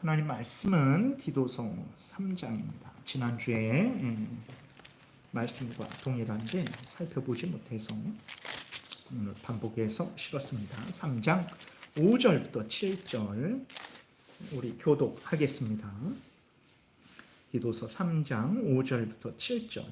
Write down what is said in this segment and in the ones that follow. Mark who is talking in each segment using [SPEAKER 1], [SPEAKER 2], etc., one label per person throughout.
[SPEAKER 1] 하나님 말씀은 디도서 3장입니다. 지난주에 말씀과 동일한데 살펴보지 못해서 오늘 반복해서 실었습니다. 3장 5절부터 7절 우리 교독하겠습니다. 디도서 3장 5절부터 7절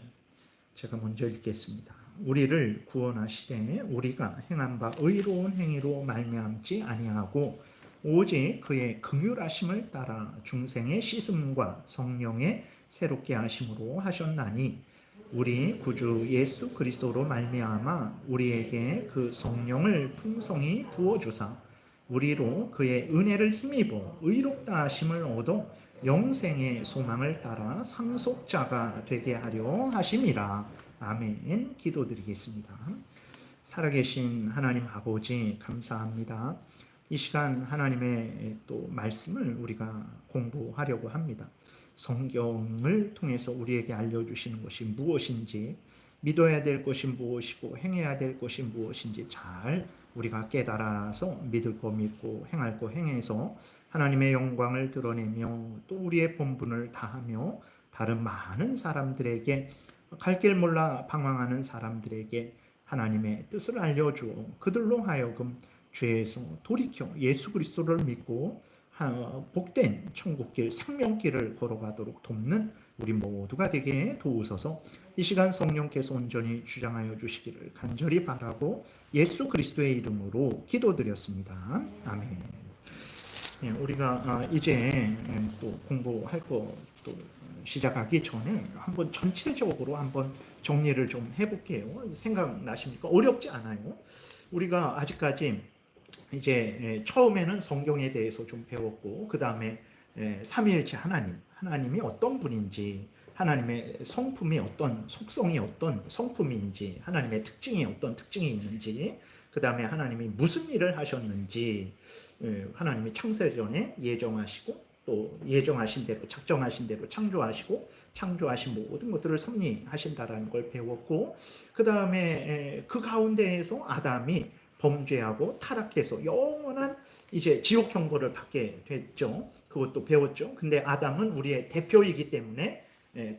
[SPEAKER 1] 제가 먼저 읽겠습니다. 우리를 구원하시되 우리가 행한 바 의로운 행위로 말미암지 아니하고 오직 그의 긍휼하심을 따라 중생의 씻음과 성령의 새롭게 하심으로 하셨나니 우리 구주 예수 그리스도로 말미암아 우리에게 그 성령을 풍성히 부어주사 우리로 그의 은혜를 힘입어 의롭다 하심을 얻어 영생의 소망을 따라 상속자가 되게 하려 하심이라. 아멘. 기도드리겠습니다. 살아계신 하나님 아버지 감사합니다. 이 시간 하나님의 또 말씀을 우리가 공부하려고 합니다. 성경을 통해서 우리에게 알려주시는 것이 무엇인지, 믿어야 될 것이 무엇이고 행해야 될 것이 무엇인지 잘 우리가 깨달아서 믿을 거 믿고 행할 거 행해서 하나님의 영광을 드러내며 또 우리의 본분을 다하며 다른 많은 사람들에게, 갈 길 몰라 방황하는 사람들에게 하나님의 뜻을 알려주어 그들로 하여금 죄에서 돌이켜 예수 그리스도를 믿고 복된 천국길 생명길을 걸어가도록 돕는 우리 모두가 되게 도우소서. 이 시간 성령께서 온전히 주장하여 주시기를 간절히 바라고 예수 그리스도의 이름으로 기도드렸습니다. 아멘. 우리가 이제 또 공부할 거 또 시작하기 전에 한번 전체적으로 한번 정리를 좀 해볼게요. 생각나십니까? 어렵지 않아요. 우리가 아직까지 이제 처음에는 성경에 대해서 좀 배웠고, 그 다음에 삼위일체 하나님이 어떤 분인지, 하나님의 성품이 어떤 속성이 어떤 성품인지, 하나님의 특징이 어떤 특징이 있는지, 그 다음에 하나님이 무슨 일을 하셨는지, 하나님이 창세전에 예정하시고 또 예정하신 대로 작정하신 대로 창조하시고 창조하신 모든 것들을 섭리하신다라는 걸 배웠고, 그 다음에 그 가운데에서 아담이 범죄하고 타락해서 영원한 이제 지옥 형벌을 받게 됐죠. 그것도 배웠죠. 근데 아담은 우리의 대표이기 때문에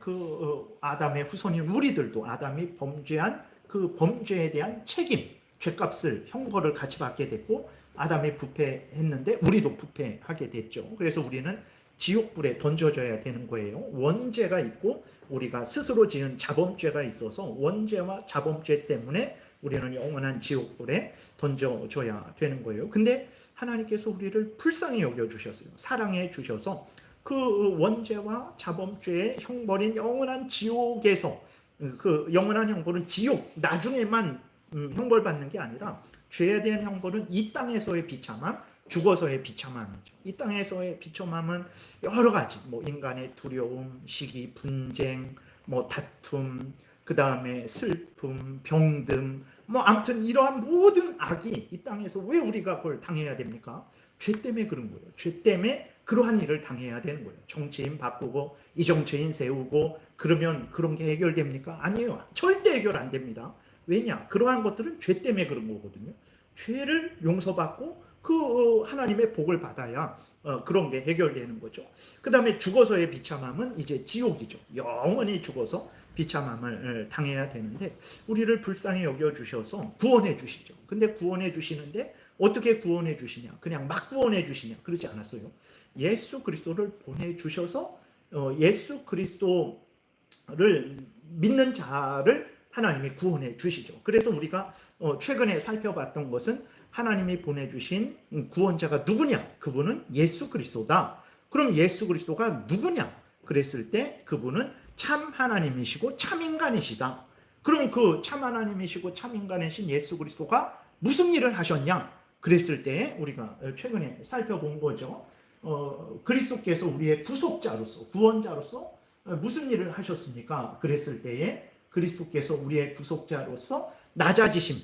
[SPEAKER 1] 그 아담의 후손인 우리들도 아담이 범죄한 그 범죄에 대한 책임, 죄값을 형벌을 같이 받게 됐고, 아담이 부패했는데 우리도 부패하게 됐죠. 그래서 우리는 지옥불에 던져져야 되는 거예요. 원죄가 있고 우리가 스스로 지은 자범죄가 있어서 원죄와 자범죄 때문에 우리는 영원한 지옥불에 던져져야 되는 거예요. 근데 하나님께서 우리를 불쌍히 여겨주셨어요. 사랑해 주셔서 그 원죄와 자범죄의 형벌인 영원한 지옥에서, 그 영원한 형벌은 지옥 나중에만 형벌받는 게 아니라 죄에 대한 형벌은 이 땅에서의 비참함, 죽어서의 비참함이죠. 이 땅에서의 비참함은 여러 가지, 뭐 인간의 두려움, 시기, 분쟁, 뭐 다툼, 그 다음에 슬픔, 병듦, 뭐 아무튼 이러한 모든 악이 이 땅에서 왜 우리가 그걸 당해야 됩니까? 죄 때문에 그런 거예요. 죄 때문에 그러한 일을 당해야 되는 거예요. 정치인 바꾸고 이 정치인 세우고 그러면 그런 게 해결됩니까? 아니에요. 절대 해결 안 됩니다. 왜냐? 그러한 것들은 죄 때문에 그런 거거든요. 죄를 용서받고 그 하나님의 복을 받아야 그런 게 해결되는 거죠. 그 다음에 죽어서의 비참함은 이제 지옥이죠. 영원히 죽어서 비참함을 당해야 되는데 우리를 불쌍히 여겨주셔서 구원해 주시죠. 근데 구원해 주시는데 어떻게 구원해 주시냐? 그냥 막 구원해 주시냐? 그러지 않았어요. 예수 그리스도를 보내주셔서 예수 그리스도를 믿는 자를 하나님이 구원해 주시죠. 그래서 우리가 최근에 살펴봤던 것은 하나님이 보내주신 구원자가 누구냐? 그분은 예수 그리스도다. 그럼 예수 그리스도가 누구냐? 그랬을 때 그분은 참 하나님이시고 참 인간이시다. 그럼 그 참 하나님이시고 참 인간이신 예수 그리스도가 무슨 일을 하셨냐? 그랬을 때 우리가 최근에 살펴본 거죠. 그리스도께서 우리의 구속자로서, 구원자로서 무슨 일을 하셨습니까? 그랬을 때에 그리스도께서 우리의 구속자로서 낮아지심,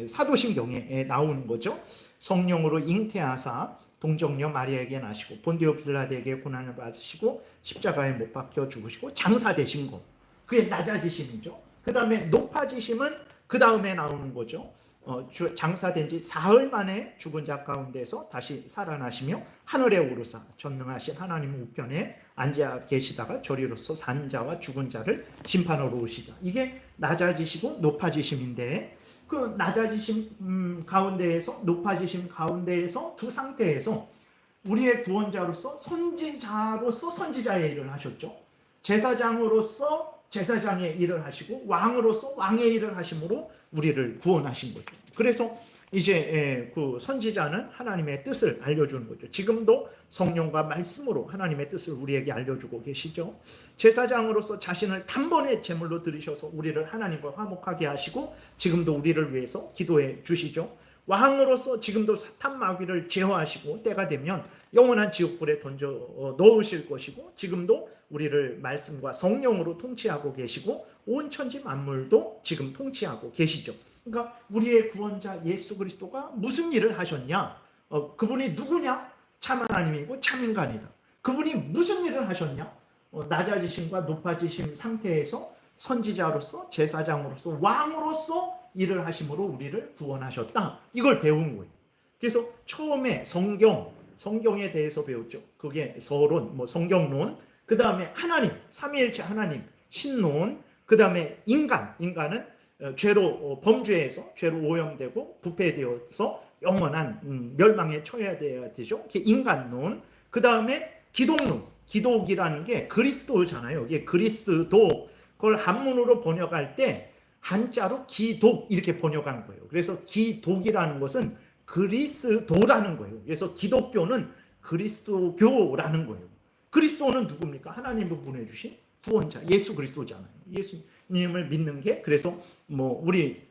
[SPEAKER 1] 사도신경에 나오는 거죠. 성령으로 잉태하사 동정녀 마리아에게 나시고 본디오 빌라드에게 고난을 받으시고 십자가에 못 박혀 죽으시고 장사되신 것, 그게 낮아지심이죠. 그 다음에 높아지심은 그 다음에 나오는 거죠. 장사된 지 사흘 만에 죽은 자 가운데서 다시 살아나시며 하늘에 오르사 전능하신 하나님 우편에 앉아 계시다가 저리로서 산 자와 죽은 자를 심판하러 오시다. 이게 낮아지시고 높아지심인데, 그 낮아지심 가운데에서 높아지심 가운데에서 두 상태에서 우리의 구원자로서 선지자로서 선지자의 일을 하셨죠. 제사장으로서 제사장의 일을 하시고 왕으로서 왕의 일을 하심으로 우리를 구원하신 거죠. 그래서 이제 그 선지자는 하나님의 뜻을 알려주는 거죠. 지금도 성령과 말씀으로 하나님의 뜻을 우리에게 알려주고 계시죠. 제사장으로서 자신을 단번에 제물로 드리셔서 우리를 하나님과 화목하게 하시고 지금도 우리를 위해서 기도해 주시죠. 왕으로서 지금도 사탄 마귀를 제어하시고 때가 되면 영원한 지옥불에 던져 넣으실 것이고 지금도 우리를 말씀과 성령으로 통치하고 계시고 온 천지 만물도 지금 통치하고 계시죠. 그러니까 우리의 구원자 예수 그리스도가 무슨 일을 하셨냐? 그분이 누구냐? 참 하나님이고 참 인간이다. 그분이 무슨 일을 하셨냐? 낮아지심과 높아지심 상태에서 선지자로서 제사장으로서 왕으로서 일을 하심으로 우리를 구원하셨다. 이걸 배운 거예요. 그래서 처음에 성경에 대해서 배웠죠. 그게 서론, 성경론, 그 다음에 하나님, 삼위일체 하나님, 신론, 그 다음에 인간은 죄로 범죄해서 죄로 오염되고 부패되어서 영원한 멸망에 처해야 되죠. 이게 인간론. 그 다음에 기독론, 기독이라는 게 그리스도잖아요. 이게 그리스도, 그걸 한문으로 번역할 때 한자로 기독 이렇게 번역한 거예요. 그래서 기독이라는 것은 그리스도라는 거예요. 그래서 기독교는 그리스도교라는 거예요. 그리스도는 누굽니까? 하나님이 보내주신 구원자 예수 그리스도잖아요. 예수님을 믿는 게, 그래서 우리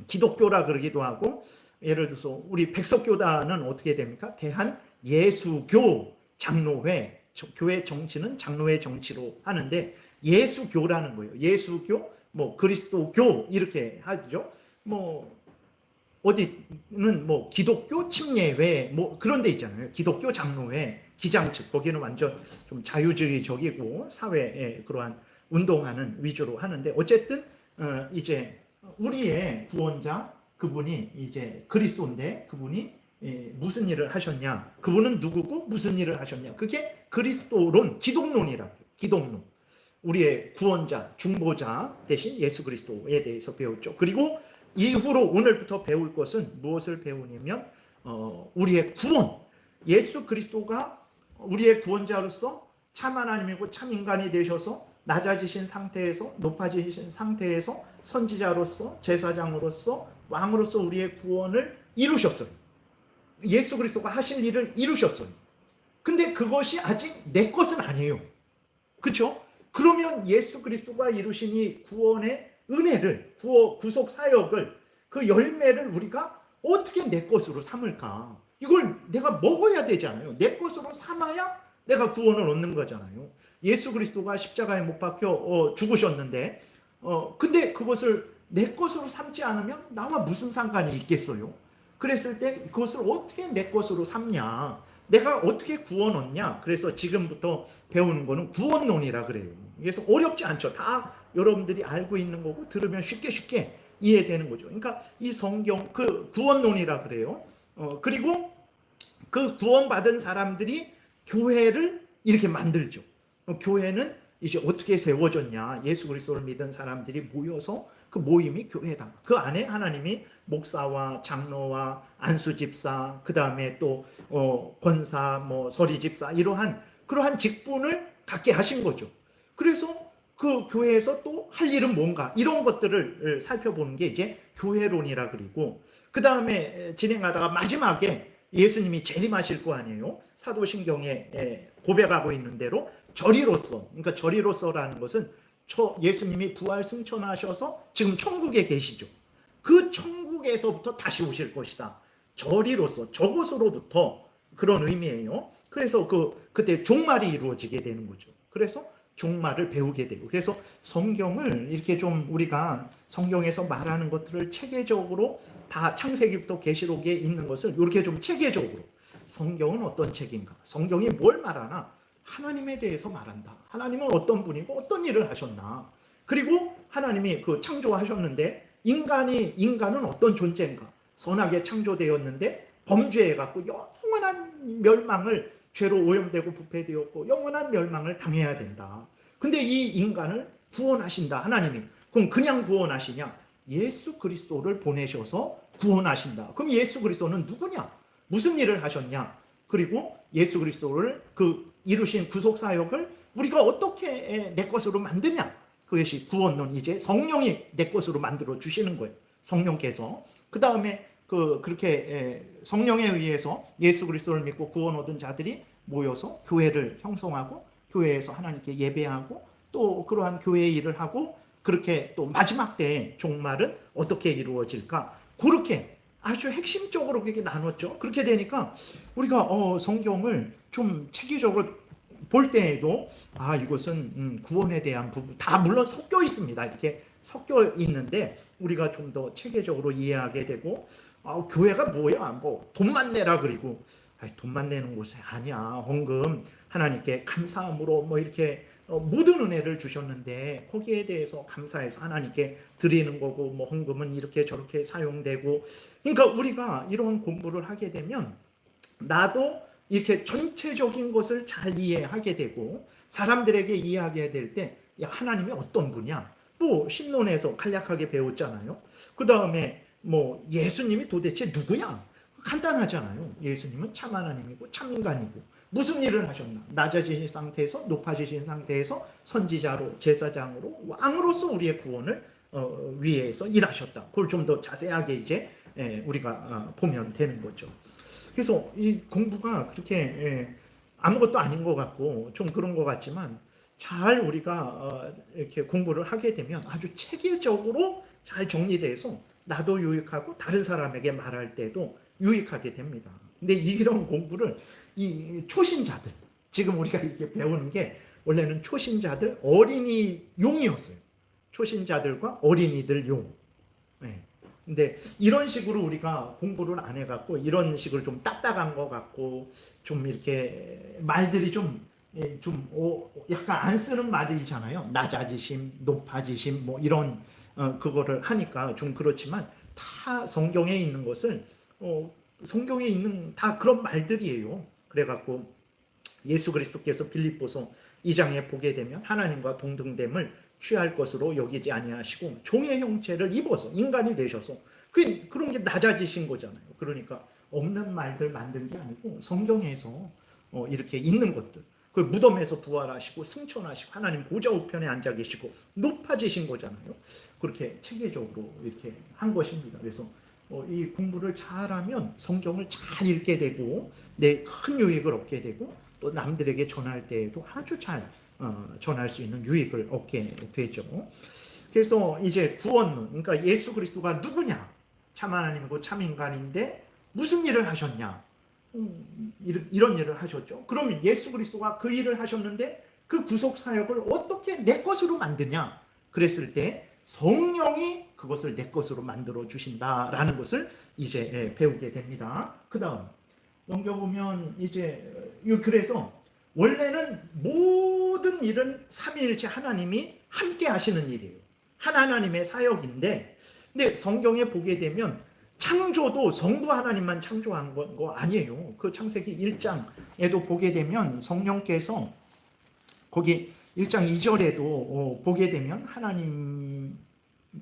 [SPEAKER 1] 기독교라 그러기도 하고, 예를 들어서 우리 백석교단은 어떻게 됩니까? 대한 예수교 장로회, 교회 정치는 장로회 정치로 하는데 예수교라는 거예요. 예수교, 그리스도교 이렇게 하죠. 어디는 기독교 침례회 그런 데 있잖아요. 기독교 장로회, 기장측, 거기는 완전 좀 자유주의적이고 사회에 그러한 운동하는 위주로 하는데, 어쨌든 이제 우리의 구원자 그분이 이제 그리스도인데, 그분이 무슨 일을 하셨냐, 그분은 누구고 무슨 일을 하셨냐, 그게 그리스도론, 기독론이라고. 기독론, 우리의 구원자, 중보자 대신 예수 그리스도에 대해서 배웠죠. 그리고 이후로 오늘부터 배울 것은 무엇을 배우냐면 우리의 구원, 예수 그리스도가 우리의 구원자로서 참 하나님이고 참 인간이 되셔서 낮아지신 상태에서 높아지신 상태에서 선지자로서 제사장으로서 왕으로서 우리의 구원을 이루셨어요. 예수 그리스도가 하실 일을 이루셨어요. 근데 그것이 아직 내 것은 아니에요. 그렇죠? 그러면 예수 그리스도가 이루신 이 구원의 은혜를, 구속 사역을, 그 열매를 우리가 어떻게 내 것으로 삼을까? 이걸 내가 먹어야 되잖아요. 내 것으로 삼아야 내가 구원을 얻는 거잖아요. 예수 그리스도가 십자가에 못 박혀 죽으셨는데, 근데 그것을 내 것으로 삼지 않으면 나와 무슨 상관이 있겠어요? 그랬을 때 그것을 어떻게 내 것으로 삼냐? 내가 어떻게 구원 얻냐? 그래서 지금부터 배우는 거는 구원론이라 그래요. 그래서 어렵지 않죠. 다 여러분들이 알고 있는 거고 들으면 쉽게 이해되는 거죠. 그러니까 이 성경, 그 구원론이라 그래요. 그리고 그 구원받은 사람들이 교회를 이렇게 만들죠. 교회는 이제 어떻게 세워졌냐? 예수 그리스도를 믿은 사람들이 모여서, 그 모임이 교회다. 그 안에 하나님이 목사와 장로와 안수집사, 그 다음에 또 권사, 서리집사, 그러한 직분을 갖게 하신 거죠. 그래서 그 교회에서 또 할 일은 뭔가, 이런 것들을 살펴보는 게 이제 교회론이라 그리고, 그 다음에 진행하다가 마지막에 예수님이 재림하실 거 아니에요. 사도신경에 고백하고 있는 대로 저리로서, 그러니까 저리로서라는 것은 예수님이 부활 승천하셔서 지금 천국에 계시죠. 그 천국에서부터 다시 오실 것이다. 저리로서, 저곳으로부터, 그런 의미예요. 그래서 그때 종말이 이루어지게 되는 거죠. 그래서 종말을 배우게 되고, 그래서 성경을 이렇게 좀 우리가 성경에서 말하는 것들을 체계적으로 다 창세기부터 계시록에 있는 것을 이렇게 좀 체계적으로, 성경은 어떤 책인가, 성경이 뭘 말하나, 하나님에 대해서 말한다. 하나님은 어떤 분이고 어떤 일을 하셨나, 그리고 하나님이 그 창조하셨는데 인간은 어떤 존재인가? 선하게 창조되었는데 범죄해갖고 영원한 멸망을, 죄로 오염되고 부패되었고 영원한 멸망을 당해야 된다. 근데 이 인간을 구원하신다 하나님이. 그럼 그냥 구원하시냐? 예수 그리스도를 보내셔서 구원하신다. 그럼 예수 그리스도는 누구냐? 무슨 일을 하셨냐? 그리고 예수 그리스도를 이루신 구속 사역을 우리가 어떻게 내 것으로 만드냐? 그것이 구원론. 이제 성령이 내 것으로 만들어 주시는 거예요. 성령께서. 그 다음에 그렇게 성령에 의해서 예수 그리스도를 믿고 구원 얻은 자들이 모여서 교회를 형성하고 교회에서 하나님께 예배하고 또 그러한 교회의 일을 하고, 그렇게 또 마지막 때의 종말은 어떻게 이루어질까? 그렇게 아주 핵심적으로 그렇게 나눴죠. 그렇게 되니까 우리가 성경을 좀 체계적으로 볼 때에도 이것은 구원에 대한 부분 다 물론 섞여 있습니다. 이렇게 섞여 있는데 우리가 좀 더 체계적으로 이해하게 되고, 교회가 뭐야? 뭐 돈만 내라. 그리고 돈만 내는 곳이 아니야. 헌금 하나님께 감사함으로 뭐 이렇게 모든 은혜를 주셨는데 거기에 대해서 감사해서 하나님께 드리는 거고, 뭐 헌금은 이렇게 저렇게 사용되고. 그러니까 우리가 이런 공부를 하게 되면 나도 이렇게 전체적인 것을 잘 이해하게 되고, 사람들에게 이해하게 될 때 하나님이 어떤 분이야? 또 신론에서 간략하게 배웠잖아요. 그 다음에 뭐 예수님이 도대체 누구냐? 간단하잖아요. 예수님은 참 하나님이고 참 인간이고 무슨 일을 하셨나? 낮아지신 상태에서 높아지신 상태에서 선지자로, 제사장으로, 왕으로서 우리의 구원을 위해서 일하셨다. 그걸 좀 더 자세하게 이제 우리가 보면 되는 거죠. 그래서 이 공부가 그렇게 아무것도 아닌 것 같고 좀 그런 것 같지만, 잘 우리가 이렇게 공부를 하게 되면 아주 체계적으로 잘 정리돼서 나도 유익하고 다른 사람에게 말할 때도 유익하게 됩니다. 근데 이런 공부를 이 초신자들, 지금 우리가 이렇게 배우는 게 원래는 초신자들 어린이용이었어요. 초신자들과 어린이들 용. 근데 이런 식으로 우리가 공부를 안 해갖고 이런 식으로 좀 딱딱한 것 같고 좀 이렇게 말들이 좀 약간 안 쓰는 말이잖아요. 낮아지심, 높아지심 뭐 이런 그거를 하니까 좀 그렇지만, 다 성경에 있는 것을 성경에 있는 다 그런 말들이에요. 그래갖고 예수 그리스도께서 빌립보서 2장에 보게 되면 하나님과 동등됨을 취할 것으로 여기지 아니하시고 종의 형체를 입어서 인간이 되셔서 그런 게 낮아지신 거잖아요. 그러니까 없는 말들 만든 게 아니고 성경에서 이렇게 있는 것들, 그 무덤에서 부활하시고 승천하시고 하나님 보좌 우편에 앉아 계시고 높아지신 거잖아요. 그렇게 체계적으로 이렇게 한 것입니다. 그래서 이 공부를 잘하면 성경을 잘 읽게 되고 내 큰 유익을 얻게 되고 또 남들에게 전할 때에도 아주 잘 전할 수 있는 유익을 얻게 되죠. 그래서 이제 구원론, 그러니까 예수 그리스도가 누구냐? 참 하나님이고 참 인간인데 무슨 일을 하셨냐? 이런 일을 하셨죠. 그럼 예수 그리스도가 그 일을 하셨는데 그 구속 사역을 어떻게 내 것으로 만드냐? 그랬을 때 성령이 그것을 내 것으로 만들어 주신다라는 것을 이제 배우게 됩니다. 그 다음 넘겨보면 이제 그래서 원래는 모든 일은 삼위일체 하나님이 함께 하시는 일이에요. 하나님의 사역인데, 근데 성경에 보게 되면 창조도 성부 하나님만 창조한 거 아니에요. 그 창세기 1장에도 보게 되면 성령께서 거기 1장 2절에도 보게 되면 하나님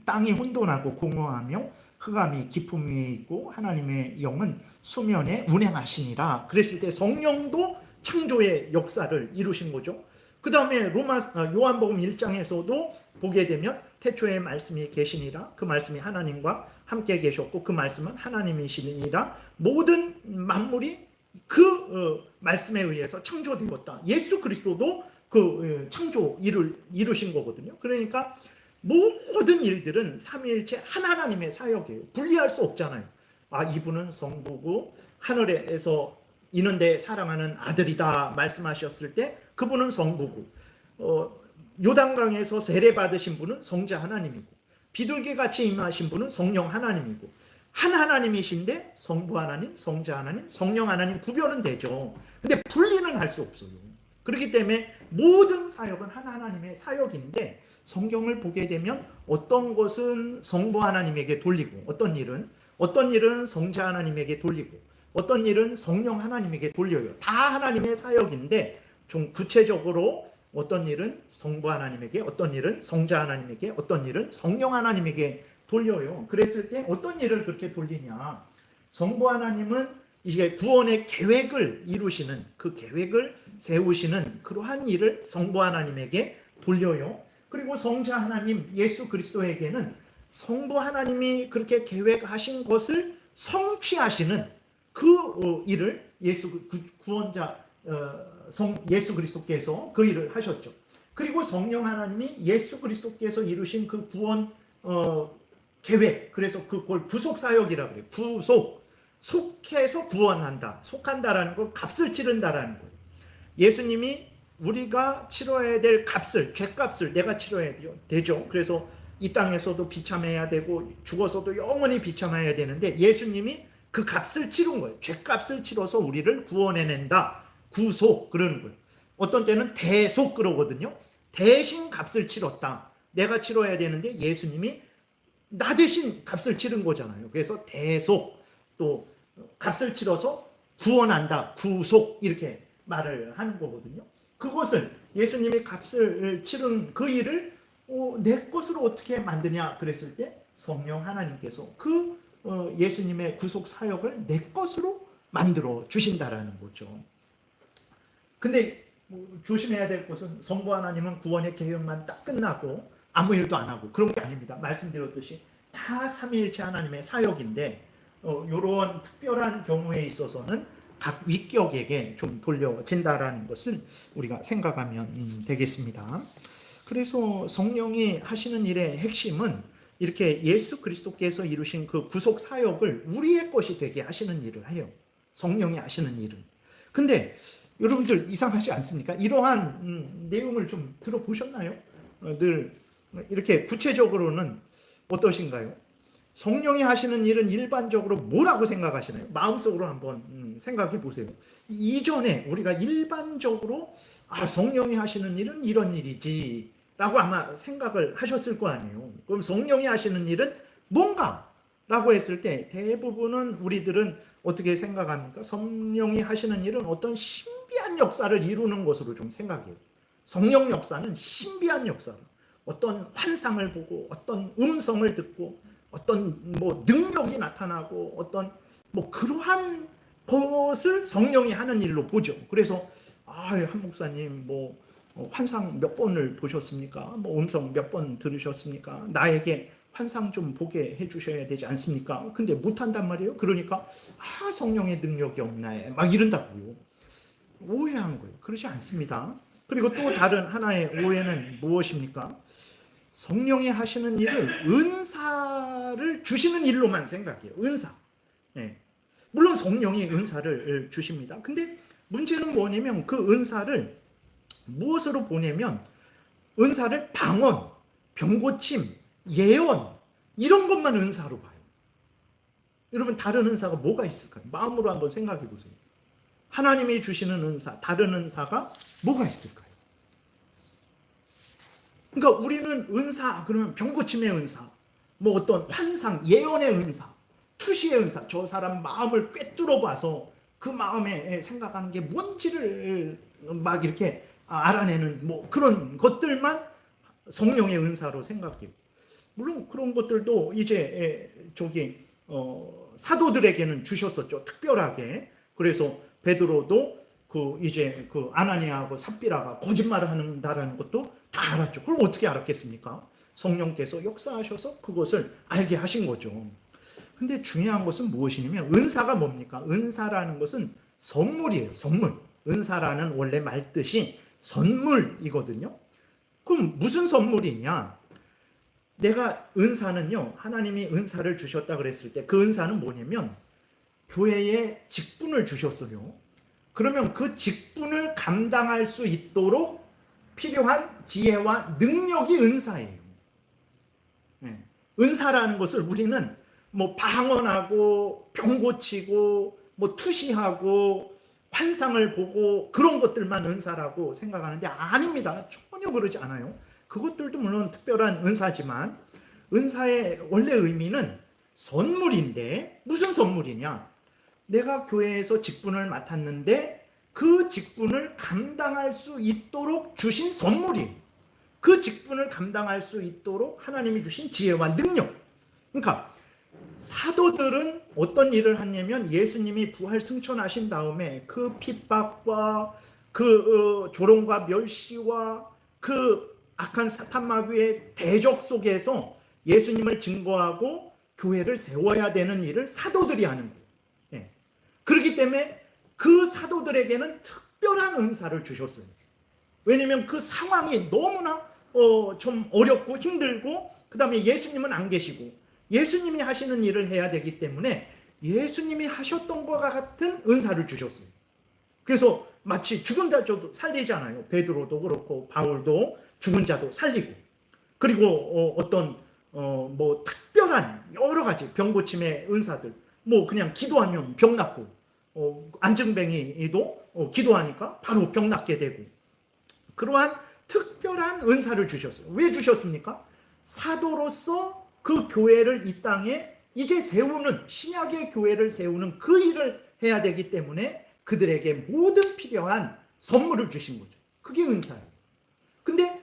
[SPEAKER 1] 땅이 혼돈하고 공허하며 흑암이 깊음 위에 있고 하나님의 영은 수면에 운행하시니라. 그랬을 때 성령도 창조의 역사를 이루신 거죠. 그 다음에 요한복음 1장에서도 보게 되면 태초에 말씀이 계시니라. 그 말씀이 하나님과 함께 계셨고 그 말씀은 하나님이시니라. 모든 만물이 그 말씀에 의해서 창조되었다. 예수 그리스도도 그 창조 이루신 거거든요. 그러니까 모든 일들은 삼위일체 하나님의 사역이에요. 분리할 수 없잖아요. 이분은 성부고 하늘에서 있는데 사랑하는 아들이다 말씀하셨을 때 그분은 성부고, 요단강에서 세례 받으신 분은 성자 하나님이고, 비둘기같이 임하신 분은 성령 하나님이고, 한 하나님이신데 성부 하나님, 성자 하나님, 성령 하나님 구별은 되죠. 근데 분리는 할 수 없어요. 그렇기 때문에 모든 사역은 하나님의 사역인데, 성경을 보게 되면 어떤 것은 성부 하나님에게 돌리고, 어떤 일은 성자 하나님에게 돌리고, 어떤 일은 성령 하나님에게 돌려요. 다 하나님의 사역인데, 좀 구체적으로 어떤 일은 성부 하나님에게, 어떤 일은 성자 하나님에게, 어떤 일은 성령 하나님에게 돌려요. 그랬을 때 어떤 일을 그렇게 돌리냐? 성부 하나님은 이게 구원의 계획을 이루시는, 그 계획을 세우시는 그러한 일을 성부 하나님에게 돌려요. 그리고 성자 하나님 예수 그리스도에게는 성부 하나님이 그렇게 계획하신 것을 성취하시는 그 일을 구원자 예수 그리스도께서 그 일을 하셨죠. 그리고 성령 하나님이 예수 그리스도께서 이루신 그 구원 계획, 그래서 그걸 구속 사역이라 그래요. 속해서 구원한다. 속한다라는 건 값을 치른다라는 거예요. 예수님이 우리가 치러야 될 값을, 죄값을 내가 치러야 되죠. 그래서 이 땅에서도 비참해야 되고 죽어서도 영원히 비참해야 되는데, 예수님이 그 값을 치른 거예요. 죄값을 치러서 우리를 구원해낸다. 구속 그러는 거예요. 어떤 때는 대속 그러거든요. 대신 값을 치렀다. 내가 치러야 되는데 예수님이 나 대신 값을 치른 거잖아요. 그래서 대속, 또 값을 치러서 구원한다. 구속, 이렇게 말을 하는 거거든요. 그것을 예수님이 값을 치른 그 일을 내 것으로 어떻게 만드냐 그랬을 때, 성령 하나님께서 그 예수님의 구속 사역을 내 것으로 만들어 주신다라는 거죠. 근데 조심해야 될 것은, 성부 하나님은 구원의 계획만 딱 끝나고 아무 일도 안 하고 그런 게 아닙니다. 말씀드렸듯이 다 삼위일체 하나님의 사역인데, 이런 특별한 경우에 있어서는 각 위격에게 좀 돌려진다라는 것을 우리가 생각하면 되겠습니다. 그래서 성령이 하시는 일의 핵심은 이렇게 예수 그리스도께서 이루신 그 구속 사역을 우리의 것이 되게 하시는 일을 해요. 성령이 하시는 일은. 근데 여러분들 이상하지 않습니까? 이러한 내용을 좀 들어보셨나요? 늘 이렇게 구체적으로는 어떠신가요? 성령이 하시는 일은 일반적으로 뭐라고 생각하시나요? 마음속으로 한번 생각해 보세요. 이전에 우리가 일반적으로 성령이 하시는 일은 이런 일이지 라고 아마 생각을 하셨을 거 아니에요. 그럼 성령이 하시는 일은 뭔가? 라고 했을 때 대부분은 우리들은 어떻게 생각합니까? 성령이 하시는 일은 어떤 신비한 역사를 이루는 것으로 좀 생각해요. 성령 역사는 신비한 역사. 어떤 환상을 보고, 어떤 음성을 듣고, 어떤 능력이 나타나고, 어떤 그러한 것을 성령이 하는 일로 보죠. 그래서 한 목사님 환상 몇 번을 보셨습니까? 음성 몇 번 들으셨습니까? 나에게 환상 좀 보게 해주셔야 되지 않습니까? 근데 못한단 말이에요. 그러니까 성령의 능력이 없나요? 막 이런다고요. 오해한 거예요. 그렇지 않습니다. 그리고 또 다른 하나의 오해는 무엇입니까? 성령이 하시는 일을 은사를 주시는 일로만 생각해요. 은사. 네. 물론 성령이 은사를 주십니다. 근데 문제는 뭐냐면 그 은사를 무엇으로 보냐면, 은사를 방언, 병고침, 예언, 이런 것만 은사로 봐요. 여러분, 다른 은사가 뭐가 있을까요? 마음으로 한번 생각해 보세요. 하나님이 주시는 은사, 다른 은사가 뭐가 있을까요? 그러니까 우리는 은사 그러면 병고침의 은사, 어떤 환상, 예언의 은사, 투시의 은사, 저 사람 마음을 꿰뚫어 봐서 그 마음에 생각하는 게 뭔지를 막 이렇게 알아내는 그런 것들만 성령의 은사로 생각해요. 물론 그런 것들도 이제 사도들에게는 주셨었죠. 특별하게. 그래서 베드로도 이제 아나니아하고 삽비라가 거짓말을 한다라는 것도 다 알았죠. 그럼 어떻게 알았겠습니까? 성령께서 역사하셔서 그것을 알게 하신 거죠. 근데 중요한 것은 무엇이냐면, 은사가 뭡니까? 은사라는 것은 선물이에요. 선물. 은사라는 원래 말뜻이 선물이거든요. 그럼 무슨 선물이냐? 내가 은사는요, 하나님이 은사를 주셨다 그랬을 때 그 은사는 뭐냐면 교회에 직분을 주셨어요. 그러면 그 직분을 감당할 수 있도록 필요한 지혜와 능력이 은사예요. 네. 은사라는 것을 우리는 방언하고 병 고치고 투시하고 환상을 보고 그런 것들만 은사라고 생각하는데 아닙니다. 전혀 그러지 않아요. 그것들도 물론 특별한 은사지만 은사의 원래 의미는 선물인데 무슨 선물이냐? 내가 교회에서 직분을 맡았는데 그 직분을 감당할 수 있도록 주신 선물이, 그 직분을 감당할 수 있도록 하나님이 주신 지혜와 능력. 그러니까 사도들은 어떤 일을 했냐면 예수님이 부활 승천하신 다음에 그 핍박과 그 조롱과 멸시와 그 악한 사탄 마귀의 대적 속에서 예수님을 증거하고 교회를 세워야 되는 일을 사도들이 하는 거예요. 예. 그렇기 때문에 그 사도들에게는 특별한 은사를 주셨어요. 왜냐하면 그 상황이 너무나 좀 어렵고 힘들고 그 다음에 예수님은 안 계시고 예수님이 하시는 일을 해야 되기 때문에 예수님이 하셨던 것과 같은 은사를 주셨어요. 그래서 마치 죽은 자도 살리잖아요. 베드로도 그렇고 바울도 죽은 자도 살리고, 그리고 어떤 뭐 특별한 여러 가지 병 고침의 은사들, 뭐 그냥 기도하면 병 낫고, 안증뱅이도 기도하니까 바로 병 낫게 되고, 그러한 특별한 은사를 주셨어요. 왜 주셨습니까? 사도로서 그 교회를 이 땅에 이제 세우는, 신약의 교회를 세우는 그 일을 해야 되기 때문에 그들에게 모든 필요한 선물을 주신 거죠. 그게 은사예요. 근데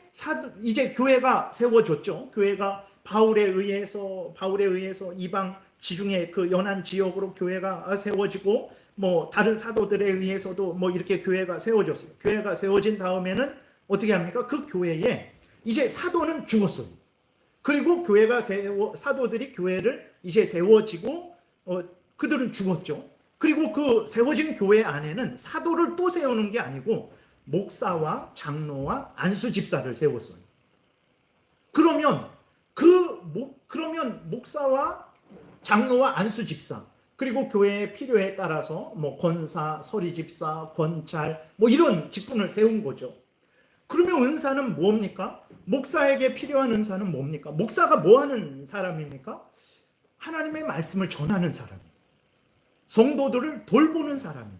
[SPEAKER 1] 이제 교회가 세워졌죠. 교회가 바울에 의해서 이방 지중해 그 연안 지역으로 교회가 세워지고, 뭐 다른 사도들에 의해서도 뭐 이렇게 교회가 세워졌어요. 교회가 세워진 다음에는 어떻게 합니까? 그 교회에 이제 사도는 죽었어요. 그리고 사도들이 교회를 이제 세워지고, 그들은 죽었죠. 그리고 그 세워진 교회 안에는 사도를 또 세우는 게 아니고 목사와 장로와 안수 집사를 세웠어요. 그러면 목사와 장로와 안수 집사, 그리고 교회의 필요에 따라서 뭐 권사, 서리 집사, 권찰, 뭐 이런 직분을 세운 거죠. 그러면 은사는 뭡니까? 목사에게 필요한 은사는 뭡니까? 목사가 뭐 하는 사람입니까? 하나님의 말씀을 전하는 사람, 성도들을 돌보는 사람.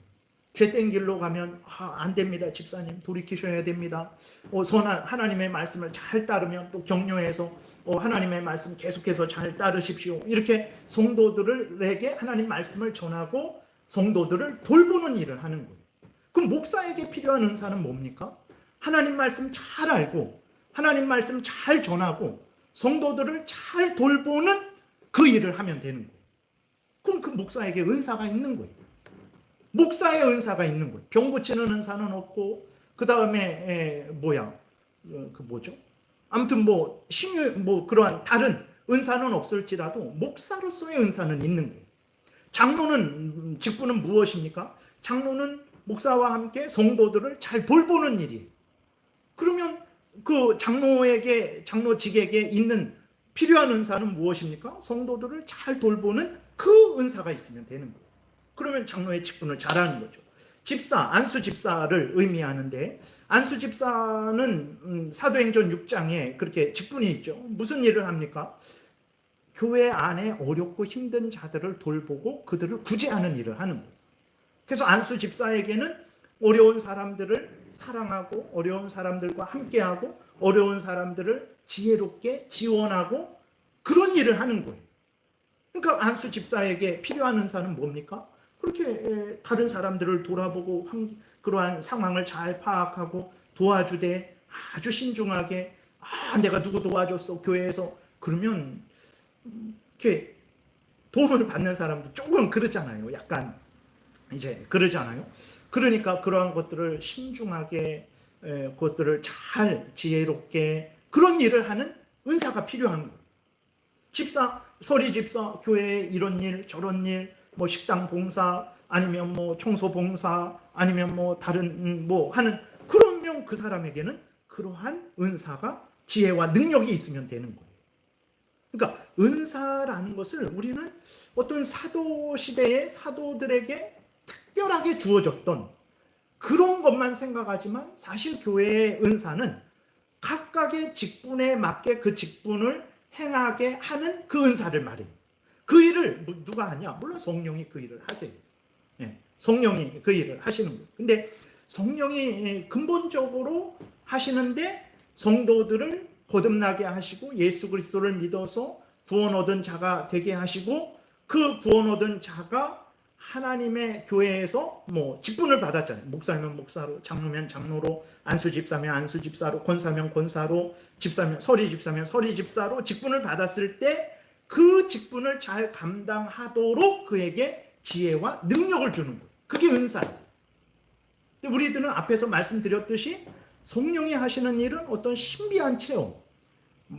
[SPEAKER 1] 죄된 길로 가면 안 됩니다, 집사님, 돌이키셔야 됩니다. 하나님의 말씀을 잘 따르면 또 격려해서 하나님의 말씀 계속해서 잘 따르십시오. 이렇게 성도들에게 하나님 말씀을 전하고 성도들을 돌보는 일을 하는 거예요. 그럼 목사에게 필요한 은사는 뭡니까? 하나님 말씀 잘 알고 하나님 말씀 잘 전하고 성도들을 잘 돌보는 그 일을 하면 되는 거예요. 그럼 그 목사에게 은사가 있는 거예요. 목사의 은사가 있는 거예요. 병 고치는 은사는 없고, 그 다음에 아무튼 그러한 다른 은사는 없을지라도 목사로서의 은사는 있는 거예요. 장로는 직분은 무엇입니까? 장로는 목사와 함께 성도들을 잘 돌보는 일이에요. 그러면 그 장로직에게 있는 필요한 은사는 무엇입니까? 성도들을 잘 돌보는 그 은사가 있으면 되는 거예요. 그러면 장로의 직분을 잘하는 거죠. 집사, 안수 집사를 의미하는데, 안수 집사는 사도행전 6장에 그렇게 직분이 있죠. 무슨 일을 합니까? 교회 안에 어렵고 힘든 자들을 돌보고 그들을 구제하는 일을 하는 거예요. 그래서 안수 집사에게는 어려운 사람들을 사랑하고 어려운 사람들과 함께하고 어려운 사람들을 지혜롭게 지원하고 그런 일을 하는 거예요. 그러니까 안수 집사에게 필요한 은사는 뭡니까? 그렇게 다른 사람들을 돌아보고 그러한 상황을 잘 파악하고 도와주되 아주 신중하게, 내가 누구 도와줬어 교회에서, 그러면 이렇게 도움을 받는 사람도 조금 그러잖아요. 약간 이제 그러잖아요. 그러니까 그러한 것들을 신중하게, 그것들을 잘 지혜롭게 그런 일을 하는 은사가 필요한 거예요. 집사, 서리 집사, 교회에 이런 일 저런 일, 뭐 식당 봉사, 아니면 뭐 청소 봉사, 아니면 뭐 다른 하는, 그러면 그 사람에게는 그러한 은사가, 지혜와 능력이 있으면 되는 거예요. 그러니까 은사라는 것을 우리는 어떤 사도 시대의 사도들에게 특별하게 주어졌던 그런 것만 생각하지만, 사실 교회의 은사는 각각의 직분에 맞게 그 직분을 행하게 하는 그 은사를 말해요. 그 일을 누가 하냐? 물론 성령이 그 일을 하세요. 예. 성령이 그 일을 하시는 거예요. 근데 성령이 근본적으로 하시는데 성도들을 거듭나게 하시고 예수 그리스도를 믿어서 구원 얻은 자가 되게 하시고 그 구원 얻은 자가 하나님의 교회에서 뭐 직분을 받았잖아요. 목사면 목사로, 장로면 장로로, 안수집사면 안수집사로, 권사면 권사로, 집사면 서리집사면 서리집사로 직분을 받았을 때 그 직분을 잘 감당하도록 그에게 지혜와 능력을 주는 거예요. 그게 은사예요. 근데 우리들은 앞에서 말씀드렸듯이 성령이 하시는 일은 어떤 신비한 체험,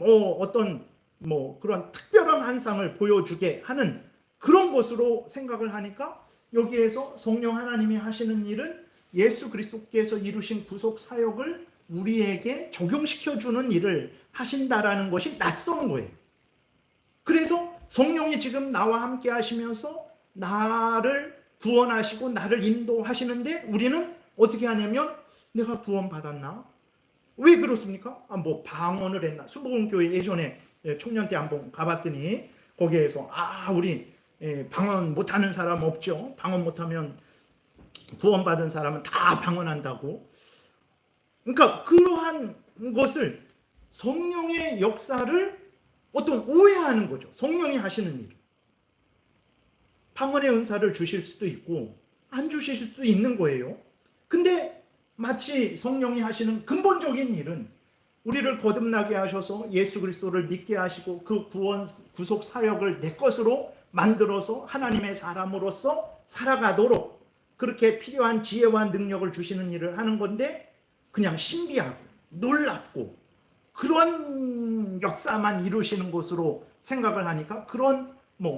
[SPEAKER 1] 어떤 그런 특별한 환상을 보여주게 하는 그런 것으로 생각을 하니까 여기에서 성령 하나님이 하시는 일은 예수 그리스도께서 이루신 구속 사역을 우리에게 적용시켜주는 일을 하신다라는 것이 낯선 거예요. 그래서 성령이 지금 나와 함께 하시면서 나를 구원하시고 나를 인도하시는데 우리는 어떻게 하냐면 내가 구원받았나? 왜 그렇습니까? 방언을 했나? 수복음교회 예전에 청년 때 한번 가봤더니 거기에서 우리 방언 못하는 사람 없죠. 방언 못하면 구원받은 사람은 다 방언한다고. 그러니까 그러한 것을 성령의 역사를 어떤 오해하는 거죠. 성령이 하시는 일. 방언의 은사를 주실 수도 있고 안 주실 수도 있는 거예요. 근데 마치 성령이 하시는 근본적인 일은 우리를 거듭나게 하셔서 예수 그리스도를 믿게 하시고 그 구원 구속 사역을 내 것으로 만들어서 하나님의 사람으로서 살아가도록 그렇게 필요한 지혜와 능력을 주시는 일을 하는 건데 그냥 신비하고 놀랍고 그런 역사만 이루시는 것으로 생각을 하니까 그런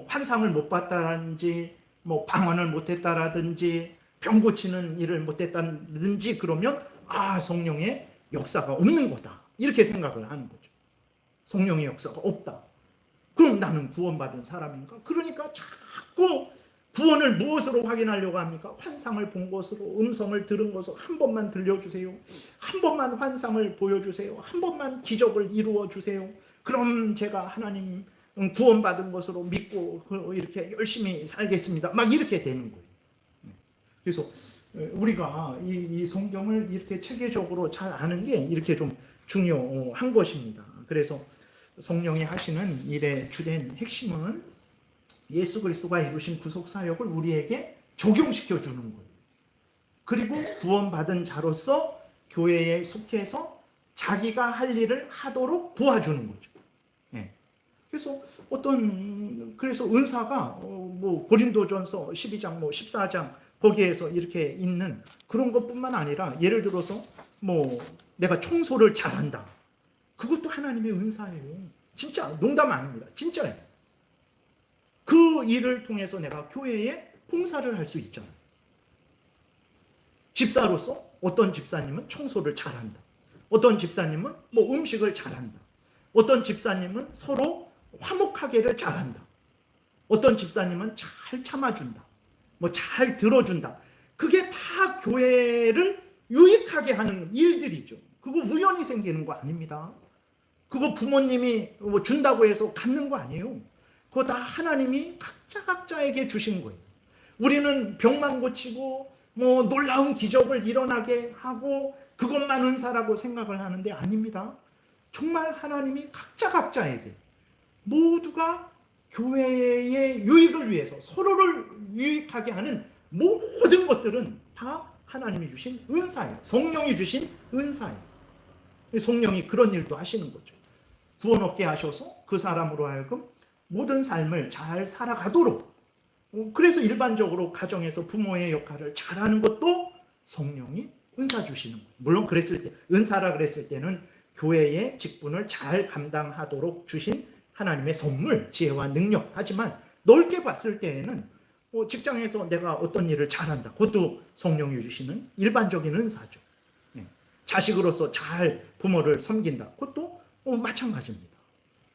[SPEAKER 1] 환상을 못 봤다든지 방언을 못 했다라든지 병 고치는 일을 못 했다든지 그러면 성령의 역사가 없는 거다. 이렇게 생각을 하는 거죠. 성령의 역사가 없다. 그럼 나는 구원받은 사람인가? 그러니까 자꾸 구원을 무엇으로 확인하려고 합니까? 환상을 본 것으로, 음성을 들은 것으로 한 번만 들려주세요. 한 번만 환상을 보여주세요. 한 번만 기적을 이루어주세요. 그럼 제가 하나님 구원받은 것으로 믿고 이렇게 열심히 살겠습니다. 막 이렇게 되는 거예요. 그래서 우리가 이 성경을 이렇게 체계적으로 잘 아는 게 이렇게 좀 중요한 것입니다. 그래서 성령이 하시는 일의 주된 핵심은 예수 그리스도가 이루신 구속 사역을 우리에게 적용시켜 주는 거예요. 그리고 구원받은 자로서 교회에 속해서 자기가 할 일을 하도록 도와주는 거죠. 그래서 그래서 은사가 고린도전서 12장 14장 거기에서 이렇게 있는 그런 것뿐만 아니라 예를 들어서 내가 청소를 잘한다. 그것도 하나님의 은사예요. 진짜 농담 아닙니다. 진짜예요. 그 일을 통해서 내가 교회에 봉사를 할 수 있잖아요. 집사로서 어떤 집사님은 청소를 잘한다. 어떤 집사님은 음식을 잘한다. 어떤 집사님은 서로 화목하게를 잘한다. 어떤 집사님은 잘 참아준다. 잘 들어준다. 그게 다 교회를 유익하게 하는 일들이죠. 그거 우연히 생기는 거 아닙니다. 그거 부모님이 준다고 해서 갖는 거 아니에요. 그거 다 하나님이 각자에게 주신 거예요. 우리는 병만 고치고 놀라운 기적을 일어나게 하고 그것만 은사라고 생각을 하는데 아닙니다. 정말 하나님이 각자에게 모두가 교회의 유익을 위해서 서로를 유익하게 하는 모든 것들은 다 하나님이 주신 은사예요. 성령이 주신 은사예요. 성령이 그런 일도 하시는 거죠. 구원 얻게 하셔서 그 사람으로 하여금 모든 삶을 잘 살아가도록, 그래서 일반적으로 가정에서 부모의 역할을 잘하는 것도 성령이 은사 주시는 거예요. 물론 그랬을 때, 은사라 그랬을 때는 교회의 직분을 잘 감당하도록 주신 하나님의 선물, 지혜와 능력. 하지만 넓게 봤을 때에는 직장에서 내가 어떤 일을 잘한다. 그것도 성령이 주시는 일반적인 은사죠. 자식으로서 잘 부모를 섬긴다. 그것도 마찬가지입니다.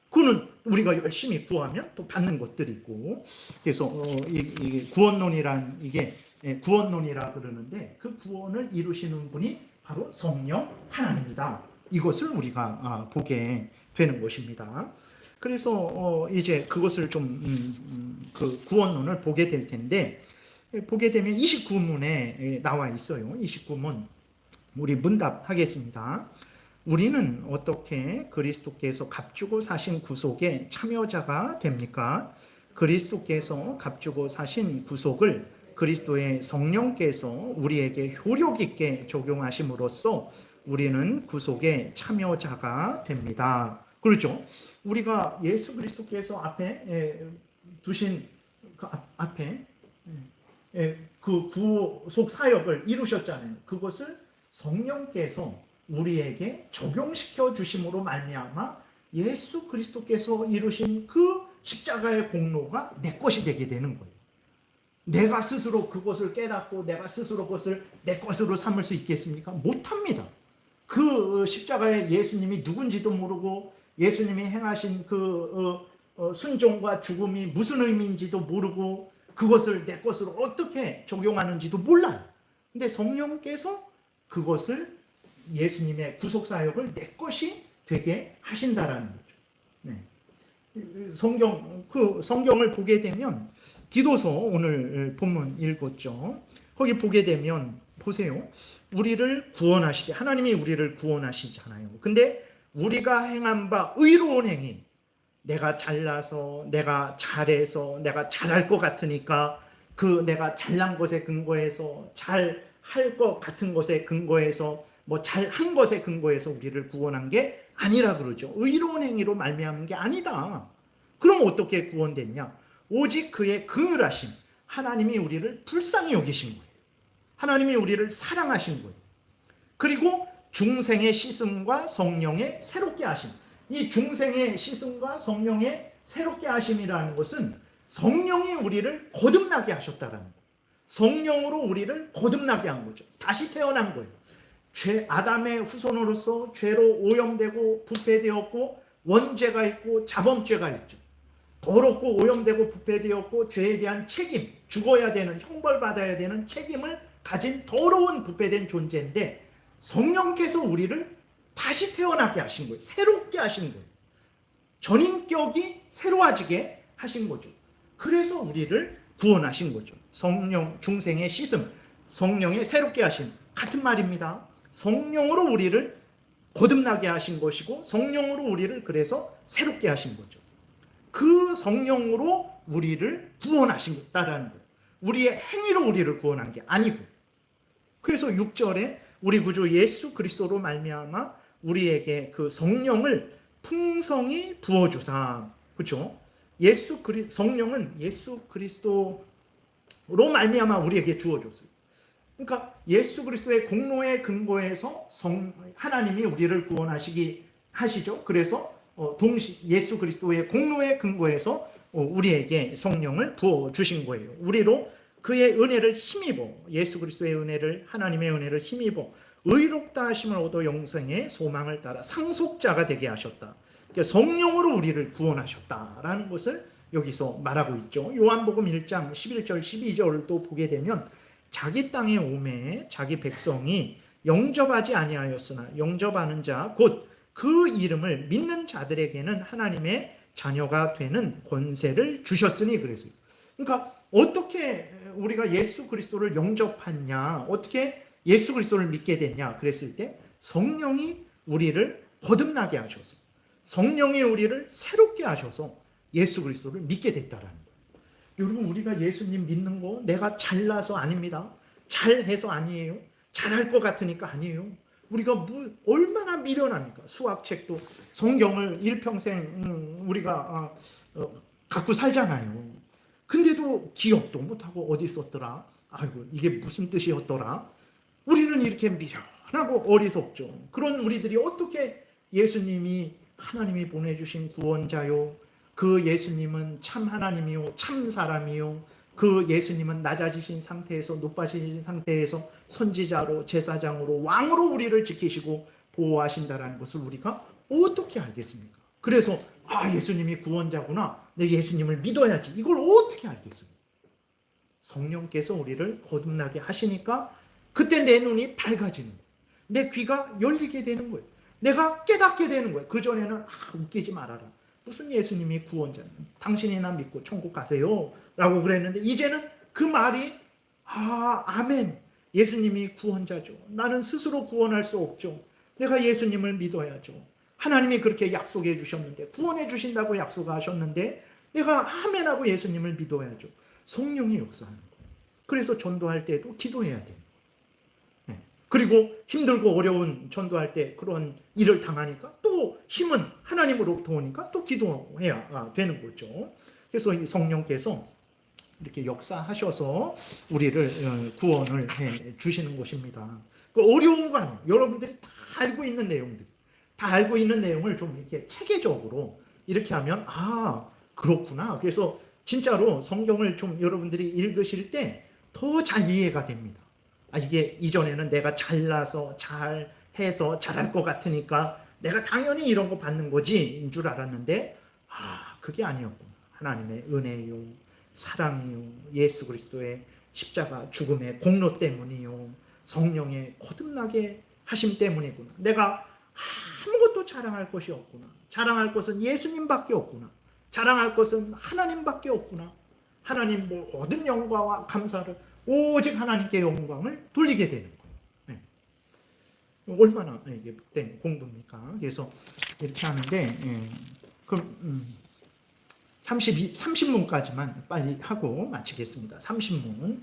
[SPEAKER 1] 그거는 우리가 열심히 구하면 또 받는 것들이고, 그래서 이게 구원론이란 이게 구원론이라 그러는데 그 구원을 이루시는 분이 바로 성령 하나님이다. 이것을 우리가 보게 되는 것입니다. 그래서 이제 그것을 좀 그 구원론을 보게 될 텐데, 보게 되면 29문에 나와 있어요. 29문 우리 문답하겠습니다. 우리는 어떻게 그리스도께서 값주고 사신 구속의 참여자가 됩니까? 그리스도께서 값주고 사신 구속을 그리스도의 성령께서 우리에게 효력 있게 적용하심으로써 우리는 구속의 참여자가 됩니다. 그렇죠? 우리가 예수 그리스도께서 앞에 두신 그 앞에 그 구속 사역을 이루셨잖아요. 그것을 성령께서 우리에게 적용시켜 주심으로 말미암아 예수 그리스도께서 이루신 그 십자가의 공로가 내 것이 되게 되는 거예요. 내가 스스로 그것을 깨닫고 내가 스스로 그것을 내 것으로 삼을 수 있겠습니까? 못합니다. 그 십자가의 예수님이 누군지도 모르고 예수님이 행하신 그 순종과 죽음이 무슨 의미인지도 모르고 그것을 내 것으로 어떻게 적용하는지도 몰라요. 근데 성령께서 그것을 예수님의 구속사역을 내 것이 되게 하신다라는 거죠. 네. 성경을 보게 되면 디도서 오늘 본문 읽었죠. 거기 보게 되면 보세요. 우리를 구원하시되 하나님이 우리를 구원하시잖아요. 근데 우리가 행한 바 의로운 행위, 내가 잘나서 내가 잘해서 내가 잘할 것 같으니까 그 내가 잘난 것에 근거해서 잘할 것 같은 것에 근거해서 뭐 잘한 것에 근거해서 우리를 구원한 게 아니라 그러죠. 의로운 행위로 말미암은 게 아니다. 그럼 어떻게 구원됐냐? 오직 그의 긍휼하심, 하나님이 우리를 불쌍히 여기신 거예요. 하나님이 우리를 사랑하신 거예요. 그리고 중생의 씻음과 성령의 새롭게 하심. 이 중생의 씻음과 성령의 새롭게 하심이라는 것은 성령이 우리를 거듭나게 하셨다라는 거예요. 성령으로 우리를 거듭나게 한 거죠. 다시 태어난 거예요. 아담의 후손으로서 죄로 오염되고 부패되었고 원죄가 있고 자범죄가 있죠. 더럽고 오염되고 부패되었고 죄에 대한 책임, 죽어야 되는, 형벌받아야 되는 책임을 가진 더러운 부패된 존재인데 성령께서 우리를 다시 태어나게 하신 거예요. 새롭게 하신 거예요. 전인격이 새로워지게 하신 거죠. 그래서 우리를 구원하신 거죠. 성령, 중생의 씻음, 성령의 새롭게 하심 같은 말입니다. 성령으로 우리를 거듭나게 하신 것이고 성령으로 우리를 그래서 새롭게 하신 거죠. 그 성령으로 우리를 구원하신 거다라는 거예요. 우리의 행위로 우리를 구원한 게 아니고. 그래서 6절에 우리 구주 예수 그리스도로 말미암아 우리에게 그 성령을 풍성히 부어 주사. 그렇죠? 성령은 예수 그리스도로 말미암아 우리에게 주어 줬어요. 그러니까 예수 그리스도의 공로에 근거해서 하나님이 우리를 구원하시기 하시죠. 그래서 예수 그리스도의 공로에 근거해서 우리에게 성령을 부어 주신 거예요. 우리로 그의 은혜를 힘입어 예수 그리스도의 은혜를 하나님의 은혜를 힘입어 의롭다 하심을 얻어 영생의 소망을 따라 상속자가 되게 하셨다. 그러니까 성령으로 우리를 구원하셨다라는 것을 여기서 말하고 있죠. 요한복음 1장 11절 12절도 보게 되면 자기 땅에 오매 자기 백성이 영접하지 아니하였으나 영접하는 자 곧 그 이름을 믿는 자들에게는 하나님의 자녀가 되는 권세를 주셨으니 그랬어요. 그러니까 어떻게 우리가 예수 그리스도를 영접했냐, 어떻게 예수 그리스도를 믿게 됐냐 그랬을 때 성령이 우리를 거듭나게 하셔서 성령이 우리를 새롭게 하셔서 예수 그리스도를 믿게 됐다라는 거예요. 여러분 우리가 예수님 믿는 거 내가 잘나서 아닙니다. 잘해서 아니에요. 잘할 것 같으니까 아니에요. 우리가 얼마나 미련합니까? 수학책도 성경을 일평생 우리가 갖고 살잖아요. 근데도 기억도 못하고 어디 썼더라? 아이고 이게 무슨 뜻이었더라? 우리는 이렇게 미련하고 어리석죠. 그런 우리들이 어떻게 예수님이 하나님이 보내주신 구원자요, 그 예수님은 참 하나님이요 참 사람이요, 그 예수님은 낮아지신 상태에서 높아지신 상태에서 선지자로 제사장으로 왕으로 우리를 지키시고 보호하신다라는 것을 우리가 어떻게 알겠습니까? 그래서 예수님이 구원자구나, 내 예수님을 믿어야지, 이걸 어떻게 알겠습니까? 성령께서 우리를 거듭나게 하시니까 그때 내 눈이 밝아지는 거예요. 내 귀가 열리게 되는 거예요. 내가 깨닫게 되는 거예요. 그전에는 웃기지 말아라, 무슨 예수님이 구원자냐, 당신이나 믿고 천국 가세요 라고 그랬는데 이제는 그 말이 아멘. 예수님이 구원자죠. 나는 스스로 구원할 수 없죠. 내가 예수님을 믿어야죠. 하나님이 그렇게 약속해 주셨는데, 구원해 주신다고 약속하셨는데 내가 아멘하고 예수님을 믿어야죠. 성령이 역사하는 거예요. 그래서 전도할 때도 기도해야 돼요. 네. 그리고 힘들고 어려운 전도할 때 그런 일을 당하니까 또 힘은 하나님으로부터 오니까 또 기도해야 되는 거죠. 그래서 이 성령께서 이렇게 역사하셔서 우리를 구원을 해 주시는 것입니다. 그 어려운 거 아니에요. 여러분들이 다 알고 있는 내용들, 다 알고 있는 내용을 좀 이렇게 체계적으로 이렇게 하면 그렇구나. 그래서 진짜로 성경을 좀 여러분들이 읽으실 때 더 잘 이해가 됩니다. 이게 이전에는 내가 잘나서 잘해서 잘할 것 같으니까 내가 당연히 이런 거 받는 거지인 줄 알았는데 그게 아니었구나. 하나님의 은혜요, 사랑이요, 예수 그리스도의 십자가 죽음의 공로 때문이요, 성령의 거듭나게 하심 때문이구나. 내가 아무것도 자랑할 것이 없구나. 자랑할 것은 예수님밖에 없구나. 자랑할 것은 하나님밖에 없구나. 하나님 모든 영광과 감사를 오직 하나님께 영광을 돌리게 되는 거예요. 네. 얼마나 이게 된 공부입니까? 그래서 이렇게 하는데 그럼 30문까지만 빨리 하고 마치겠습니다. 30문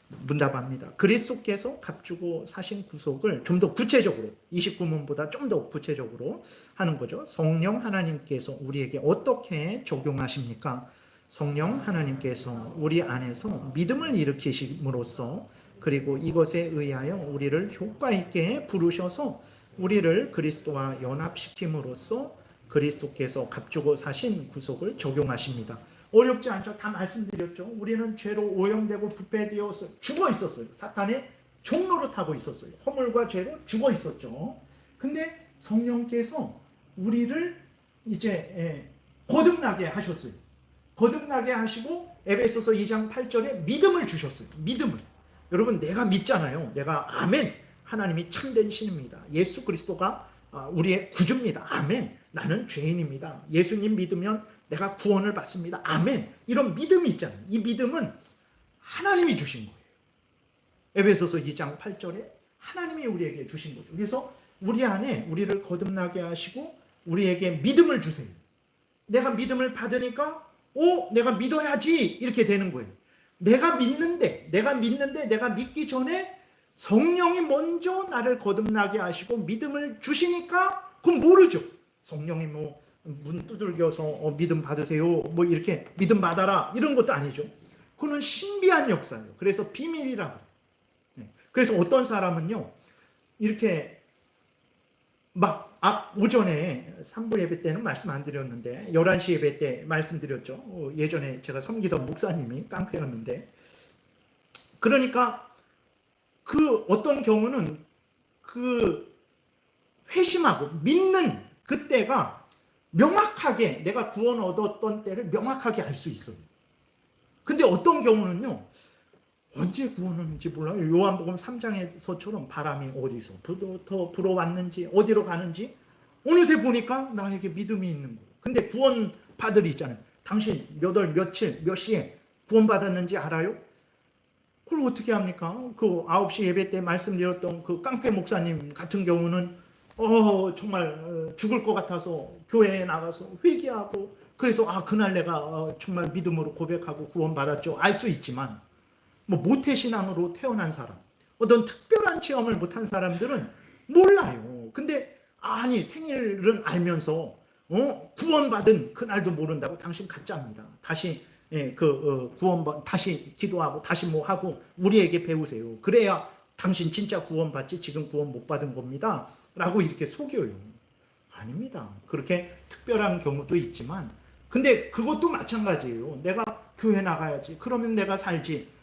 [SPEAKER 1] 문답합니다. 그리스도께서 값주고 사신 구속을 좀 더 구체적으로 29문보다 좀 더 구체적으로 하는 거죠. 성령 하나님께서 우리에게 어떻게 적용하십니까? 성령 하나님께서 우리 안에서 믿음을 일으키심으로써 그리고 이것에 의하여 우리를 효과 있게 부르셔서 우리를 그리스도와 연합시킴으로써 그리스도께서 값주고 사신 구속을 적용하십니다. 어렵지 않죠? 다 말씀드렸죠. 우리는 죄로 오염되고 부패되어서 죽어 있었어요. 사탄의 종로로 타고 있었어요. 허물과 죄로 죽어 있었죠. 근데 성령께서 우리를 이제 거듭나게 하셨어요. 거듭나게 하시고 에베소서 2장 8절에 믿음을 주셨어요. 믿음을. 여러분 내가 믿잖아요. 내가 아멘. 하나님이 참된 신입니다. 예수 그리스도가 우리의 구주입니다. 아멘. 나는 죄인입니다. 예수님 믿으면 내가 구원을 받습니다. 아멘. 이런 믿음이 있잖아요. 이 믿음은 하나님이 주신 거예요. 에베소서 2장 8절에 하나님이 우리에게 주신 거죠. 그래서 우리 안에 우리를 거듭나게 하시고 우리에게 믿음을 주세요. 내가 믿음을 받으니까 내가 믿어야지 이렇게 되는 거예요. 내가 믿는데 내가 믿기 전에 성령이 먼저 나를 거듭나게 하시고 믿음을 주시니까 그건 모르죠. 성령이 문 두들겨서 믿음 받으세요. 이렇게 믿음 받아라. 이런 것도 아니죠. 그거는 신비한 역사예요. 그래서 비밀이라고. 그래서 어떤 사람은요. 이렇게 오전에 3부 예배 때는 말씀 안 드렸는데 11시 예배 때 말씀드렸죠. 예전에 제가 섬기던 목사님이 깡패였는데 그러니까 그 어떤 경우는 그 회심하고 믿는 그때가 명확하게 내가 구원 얻었던 때를 명확하게 알 수 있어요. 근데 어떤 경우는요. 언제 구원했는지 몰라요. 요한복음 3장에서처럼 바람이 어디서부터 불어왔는지 어디로 가는지 어느새 보니까 나에게 믿음이 있는 거예요. 근데 구원 받을 있잖아요. 당신 몇 월 며칠 몇 시에 구원 받았는지 알아요? 그걸 어떻게 합니까? 그 9시 예배 때 말씀드렸던 그 깡패 목사님 같은 경우는 정말 죽을 것 같아서 교회에 나가서 회개하고 그래서 그날 내가 정말 믿음으로 고백하고 구원받았죠. 알 수 있지만 모태신앙으로 태어난 사람, 어떤 특별한 체험을 못한 사람들은 몰라요. 근데 생일은 알면서 구원받은 그날도 모른다고 당신 가짜입니다. 다시 다시 기도하고 다시 하고 우리에게 배우세요. 그래야 당신 진짜 구원받지 지금 구원 못 받은 겁니다. 라고 이렇게 속여요. 아닙니다. 그렇게 특별한 경우도 있지만 근데 그것도 마찬가지예요. 내가 교회 나가야지. 그러면 내가 살지.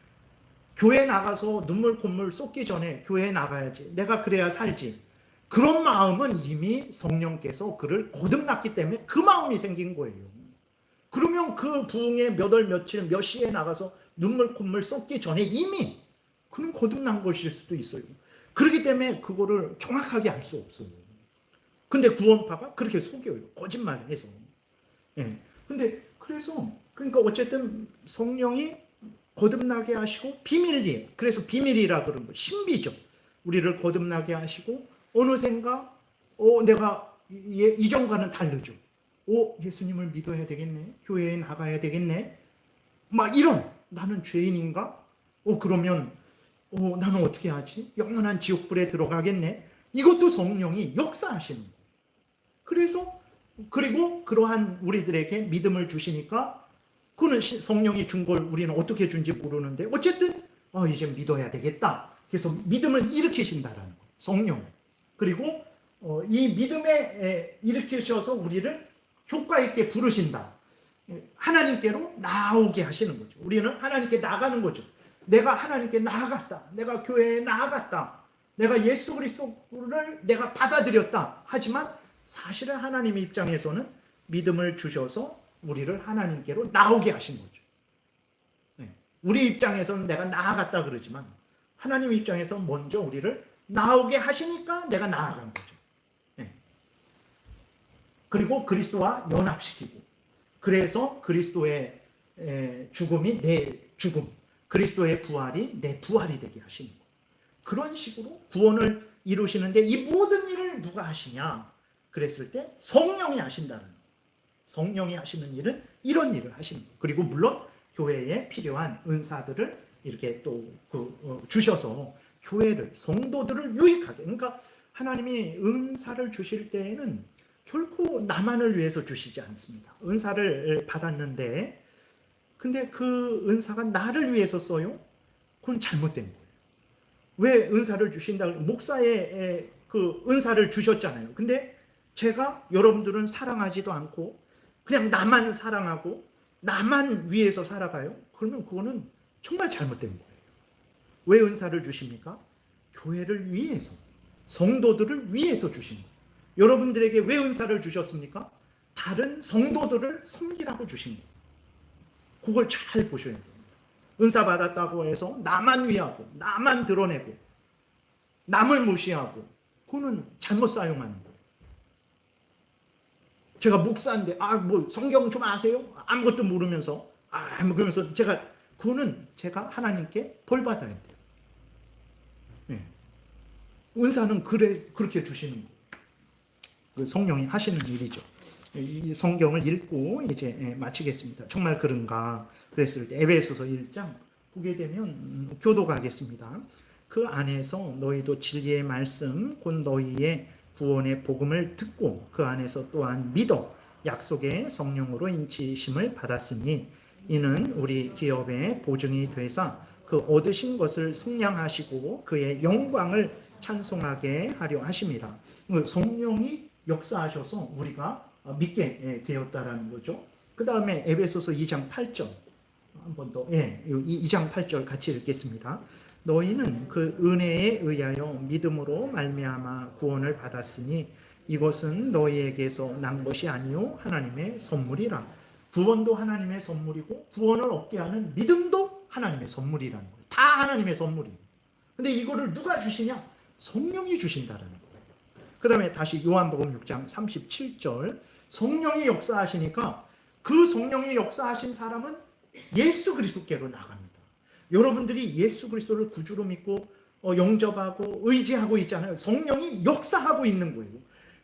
[SPEAKER 1] 교회 나가서 눈물 콧물 쏟기 전에 교회 나가야지. 내가 그래야 살지. 그런 마음은 이미 성령께서 그를 거듭났기 때문에 그 마음이 생긴 거예요. 그러면 그 부흥에 몇 월 며칠 몇 시에 나가서 눈물 콧물 쏟기 전에 이미 그는 거듭난 것일 수도 있어요. 그렇기 때문에 그거를 정확하게 알 수 없어요. 근데 구원파가 그렇게 속여요. 거짓말해서. 근데 그러니까 어쨌든 성령이 거듭나게 하시고 비밀리에, 그래서 비밀이라 그런 거, 신비죠. 우리를 거듭나게 하시고 어느샌가 내가 이전과는 다르죠. 예수님을 믿어야 되겠네, 교회에 나가야 되겠네, 막 이런, 나는 죄인인가? 그러면 나는 어떻게 하지? 영원한 지옥불에 들어가겠네. 이것도 성령이 역사하시는 거예요. 그래서 그리고 그러한 우리들에게 믿음을 주시니까 그는 성령이 준 걸 우리는 어떻게 준지 모르는데 어쨌든 이제 믿어야 되겠다. 그래서 믿음을 일으키신다라는 거예요. 성령. 그리고 이 믿음에 일으키셔서 우리를 효과 있게 부르신다. 하나님께로 나오게 하시는 거죠. 우리는 하나님께 나가는 거죠. 내가 하나님께 나아갔다. 내가 교회에 나아갔다. 내가 예수 그리스도를 내가 받아들였다. 하지만 사실은 하나님의 입장에서는 믿음을 주셔서 우리를 하나님께로 나오게 하신 거죠. 우리 입장에서는 내가 나아갔다 그러지만 하나님 입장에서 먼저 우리를 나오게 하시니까 내가 나아간 거죠. 그리고 그리스도와 연합시키고, 그래서 그리스도의 죽음이 내 죽음, 그리스도의 부활이 내 부활이 되게 하시는 거예요. 그런 식으로 구원을 이루시는데 이 모든 일을 누가 하시냐? 그랬을 때 성령이 하신다는 거예요. 성령이 하시는 일은 이런 일을 하시는 거예요. 그리고 물론 교회에 필요한 은사들을 이렇게 또 주셔서 교회를, 성도들을 유익하게, 그러니까 하나님이 은사를 주실 때에는 결코 나만을 위해서 주시지 않습니다. 은사를 받았는데 근데 그 은사가 나를 위해서 써요? 그건 잘못된 거예요. 왜 은사를 주신다? 목사의 그 은사를 주셨잖아요. 근데 제가, 여러분들은 사랑하지도 않고 그냥 나만 사랑하고 나만 위해서 살아가요? 그러면 그거는 정말 잘못된 거예요. 왜 은사를 주십니까? 교회를 위해서, 성도들을 위해서 주신 거예요. 여러분들에게 왜 은사를 주셨습니까? 다른 성도들을 섬기라고 주신 거예요. 그걸 잘 보셔야 됩니다. 은사 받았다고 해서 나만 위하고 나만 드러내고 남을 무시하고 그거는 잘못 사용하는 거예요. 제가 목사인데 뭐 성경 좀 아세요? 아무것도 모르면서 그러면서 그거는 제가 하나님께 벌 받아야 돼요. 은사는 그렇게 주시는 거예요. 성령이 하시는 일이죠. 이 성경을 읽고 이제 마치겠습니다. 정말 그런가 그랬을 때 에베소서 1장 보게 되면 교도가겠습니다. 그 안에서 너희도 진리의 말씀 곧 너희의 구원의 복음을 듣고 그 안에서 또한 믿어 약속의 성령으로 인치심을 받았으니 이는 우리 기업의 보증이 되사 그 얻으신 것을 승량하시고 그의 영광을 찬송하게 하려 하심이라. 성령이 역사하셔서 우리가 믿게 되었다라는 거죠. 그 다음에 에베소서 2장 8절 한 번 더, 2장 8절 같이 읽겠습니다. 너희는 그 은혜에 의하여 믿음으로 말미암아 구원을 받았으니 이것은 너희에게서 난 것이 아니요 하나님의 선물이라. 구원도 하나님의 선물이고 구원을 얻게 하는 믿음도 하나님의 선물이라는 거예요. 다 하나님의 선물이에요. 근데 이거를 누가 주시냐? 성령이 주신다라는 거예요. 그 다음에 다시 요한복음 6장 37절 성령이 역사하시니까 그 성령이 역사하신 사람은 예수 그리스도께로 나갑니다. 여러분들이 예수 그리스도를 구주로 믿고 영접하고 의지하고 있잖아요. 성령이 역사하고 있는 거예요.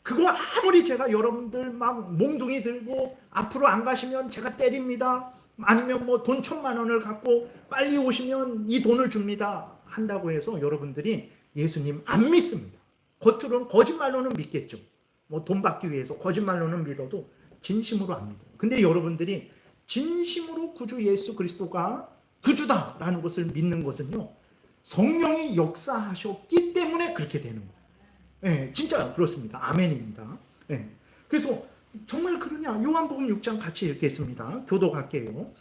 [SPEAKER 1] 그거 아무리 제가 여러분들 막 몽둥이 들고 앞으로 안 가시면 제가 때립니다. 아니면 뭐 돈 1,000,000원을 갖고 빨리 오시면 이 돈을 줍니다. 한다고 해서 여러분들이 예수님 안 믿습니다. 겉으로는 거짓말로는 믿겠죠. 뭐 돈 받기 위해서 거짓말로는 믿어도 진심으로 안 믿어요. 근데 여러분들이 진심으로 구주 예수 그리스도가 구주다라는 것을 믿는 것은요, 성령이 역사하셨기 때문에 그렇게 되는 거예요. 진짜 그렇습니다. 아멘입니다. 그래서 정말 그러냐? 요한복음 6장 같이 읽겠습니다. 교도 갈게요.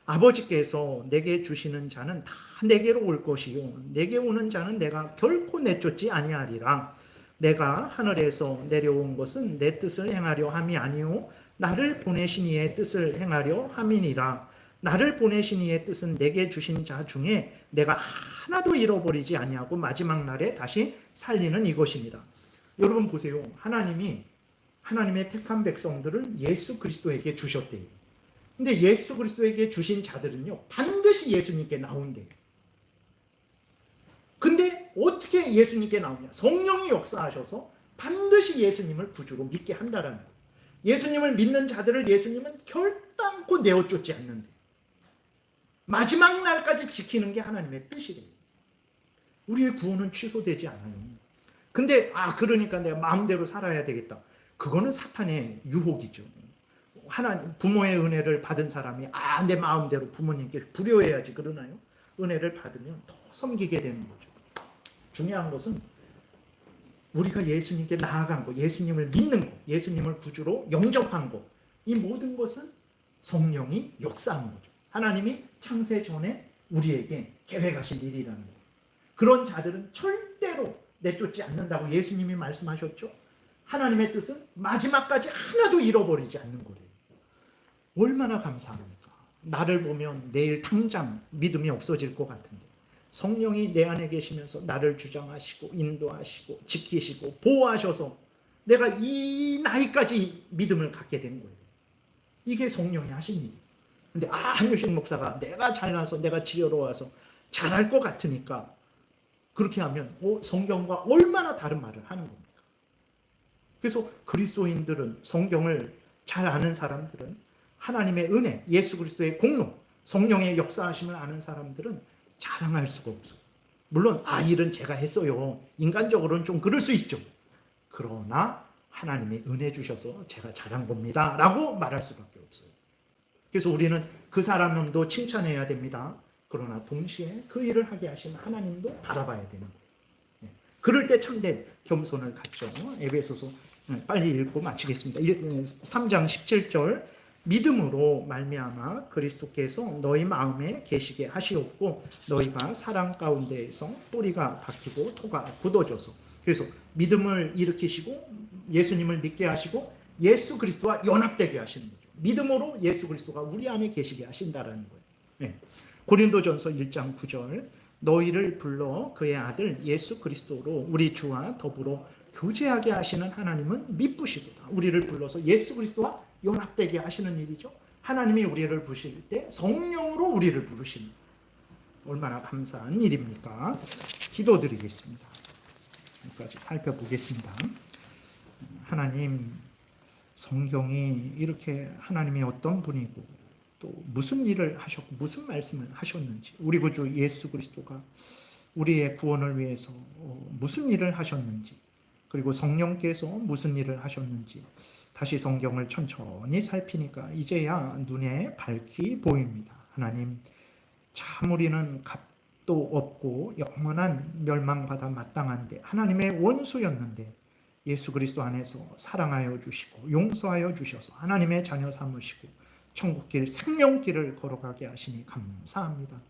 [SPEAKER 1] 아버지께서 내게 주시는 자는 다 내게로 올 것이요 내게 오는 자는 내가 결코 내쫓지 아니하리라. 내가 하늘에서 내려온 것은 내 뜻을 행하려 함이 아니요 나를 보내신 이의 뜻을 행하려 함이니라. 나를 보내신 이의 뜻은 내게 주신 자 중에 내가 하나도 잃어버리지 아니하고 마지막 날에 다시 살리는 이것이니라. 여러분 보세요. 하나님이 하나님의 택한 백성들을 예수 그리스도에게 주셨대요. 근데 예수 그리스도에게 주신 자들은요, 반드시 예수님께 나온대요. 근데 어떻게 예수님께 나오냐? 성령이 역사하셔서 반드시 예수님을 구주로 믿게 한다라는 거예요. 예수님을 믿는 자들을 예수님은 결단코 내어쫓지 않는데 마지막 날까지 지키는 게 하나님의 뜻이래요. 우리의 구원은 취소되지 않아요. 근데 그러니까 내가 마음대로 살아야 되겠다. 그거는 사탄의 유혹이죠. 하나님 부모의 은혜를 받은 사람이 내 마음대로 부모님께 불효해야지 그러나요? 은혜를 받으면 더 섬기게 되는 거죠. 중요한 것은 우리가 예수님께 나아간 것, 예수님을 믿는 것, 예수님을 구주로 영접한 것, 이 모든 것은 성령이 역사한 거죠. 하나님이 창세 전에 우리에게 계획하신 일이라는 거예요. 그런 자들은 절대로 내쫓지 않는다고 예수님이 말씀하셨죠. 하나님의 뜻은 마지막까지 하나도 잃어버리지 않는 거예요. 얼마나 감사합니까? 나를 보면 내일 당장 믿음이 없어질 것 같은데 성령이 내 안에 계시면서 나를 주장하시고 인도하시고 지키시고 보호하셔서 내가 이 나이까지 믿음을 갖게 된 거예요. 이게 성령이 하신 일이에요. 근데 한유식 목사가 내가 잘나서 내가 지혜로워서 잘할 것 같으니까 그렇게 하면 성경과 얼마나 다른 말을 하는 겁니까? 그래서 그리스도인들은, 성경을 잘 아는 사람들은, 하나님의 은혜, 예수 그리스도의 공로, 성령의 역사하심을 아는 사람들은 자랑할 수가 없어요. 물론 일은 제가 했어요. 인간적으로는 좀 그럴 수 있죠. 그러나 하나님의 은혜 주셔서 제가 잘한 겁니다 라고 말할 수밖에 없어요. 그래서 우리는 그 사람도 칭찬해야 됩니다. 그러나 동시에 그 일을 하게 하신 하나님도 바라봐야 되는 거예요. 그럴 때 참된 겸손을 갖죠. 에베소서 빨리 읽고 마치겠습니다. 3장 17절 믿음으로 말미암아 그리스도께서 너희 마음에 계시게 하시옵고 너희가 사랑 가운데에서 뿌리가 박히고 토가 굳어져서, 그래서 믿음을 일으키시고 예수님을 믿게 하시고 예수 그리스도와 연합되게 하시는 거죠. 믿음으로 예수 그리스도가 우리 안에 계시게 하신다라는 거예요. 고린도전서 1장 9절 너희를 불러 그의 아들 예수 그리스도로 우리 주와 더불어 교제하게 하시는 하나님은 미쁘시도다. 우리를 불러서 예수 그리스도와 연합되게 하시는 일이죠. 하나님이 우리를 부르실 때 성령으로 우리를 부르시는, 얼마나 감사한 일입니까? 기도드리겠습니다. 여기까지 살펴보겠습니다. 하나님, 성경이 이렇게 하나님이 어떤 분이고 또 무슨 일을 하셨고 무슨 말씀을 하셨는지, 우리 구주 예수 그리스도가 우리의 구원을 위해서 무슨 일을 하셨는지, 그리고 성령께서 무슨 일을 하셨는지 다시 성경을 천천히 살피니까 이제야 눈에 밝히 보입니다. 하나님, 참 우리는 값도 없고 영원한 멸망받아 마땅한데 하나님의 원수였는데 예수 그리스도 안에서 사랑하여 주시고 용서하여 주셔서 하나님의 자녀 삼으시고 천국길 생명길을 걸어가게 하시니 감사합니다.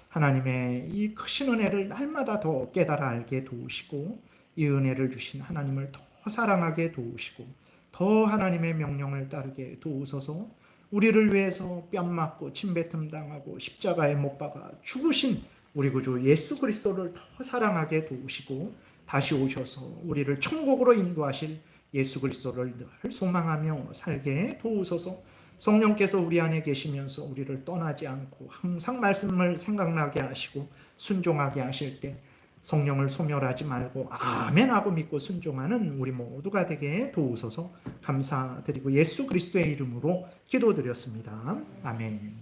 [SPEAKER 1] 하나님의 이 크신 은혜를 날마다 더 깨달아 알게 도우시고 이 은혜를 주신 하나님을 더 사랑하게 도우시고 더 하나님의 명령을 따르게 도우소서. 우리를 위해서 뺨 맞고 침뱉음 당하고 십자가에 못 박아 죽으신 우리 구주 예수 그리스도를 더 사랑하게 도우시고 다시 오셔서 우리를 천국으로 인도하실 예수 그리스도를 늘 소망하며 살게 도우소서. 성령께서 우리 안에 계시면서 우리를 떠나지 않고 항상 말씀을 생각나게 하시고 순종하게 하실 때 성령을 소멸하지 말고 아멘하고 믿고 순종하는 우리 모두가 되게 도우소서. 감사드리고 예수 그리스도의 이름으로 기도드렸습니다. 아멘.